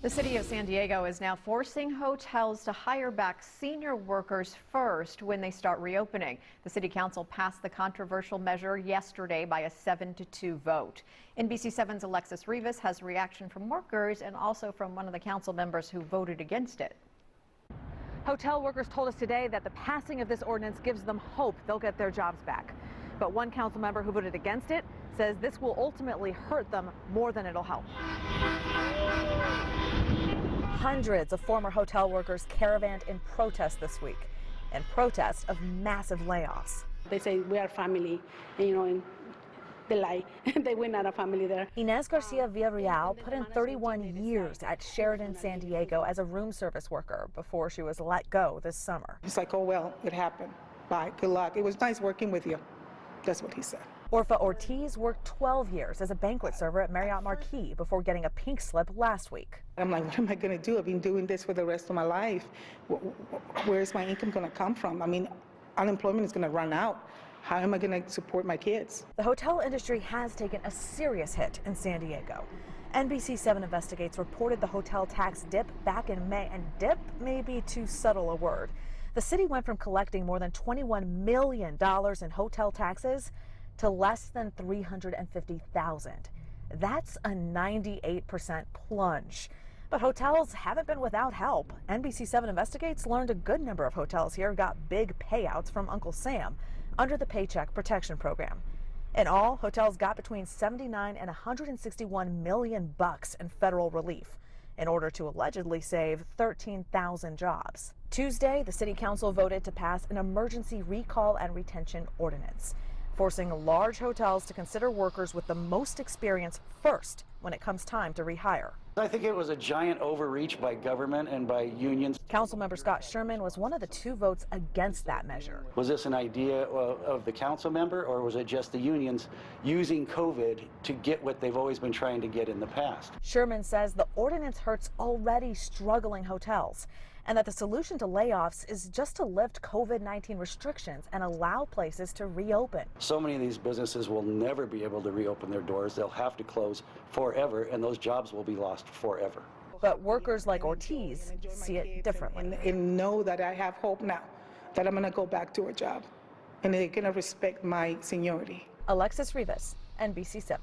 The city of San Diego is now forcing hotels to hire back senior workers first when they start reopening. The city council passed the controversial measure yesterday by a 7-2 vote. NBC7's Alexis Rivas has a reaction from workers and also from one of the council members who voted against it. Hotel workers told us today that the passing of this ordinance gives them hope they'll get their jobs back. But one council member who voted against it says this will ultimately hurt them more than it'll help. Hundreds of former hotel workers caravanned in protest this week, in protest of massive layoffs. They say we are family, and they lie. We're not a family there. Inés García Villareal put in 31 years at Sheraton, San Diego as a room service worker before she was let go this summer. He's like, oh, well, it happened. Bye, good luck. It was nice working with you. That's what he said. Orfa Ortiz worked 12 years as a banquet server at Marriott Marquis before getting a pink slip last week. I'm like, what am I going to do? I've been doing this for the rest of my life. Where is my income going to come from? I mean, unemployment is going to run out. How am I going to support my kids? The hotel industry has taken a serious hit in San Diego. NBC7 Investigates reported the hotel tax dip back in May, and dip may be too subtle a word. The city went from collecting more than $21 million in hotel taxes to less than $350,000. That's a 98% plunge. But hotels haven't been without help. NBC7 Investigates learned a good number of hotels here got big payouts from Uncle Sam under the Paycheck Protection Program. In all, hotels got between $79 and $161 million in federal relief in order to allegedly save 13,000 jobs. Tuesday, the city council voted to pass an emergency recall and retention ordinance, forcing large hotels to consider workers with the most experience first when it comes time to rehire. I think it was a giant overreach by government and by unions. Councilmember Scott Sherman was one of the 2 votes against that measure. Was this an idea of the council member, or was it just the unions using COVID to get what they've always been trying to get in the past? Sherman says the ordinance hurts already struggling hotels, and that the solution to layoffs is just to lift COVID-19 restrictions and allow places to reopen. So many of these businesses will never be able to reopen their doors. They'll have to close forever, and those jobs will be lost forever. But workers like Ortiz see it differently. And know that I have hope now, that I'm going to go back to a job, and they're going to respect my seniority. Alexis Rivas, NBC7.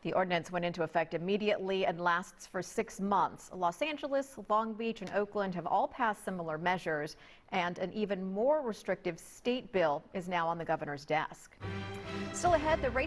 The ordinance went into effect immediately and lasts for 6 months. Los Angeles, Long Beach, and Oakland have all passed similar measures, and an even more restrictive state bill is now on the governor's desk. Still ahead, the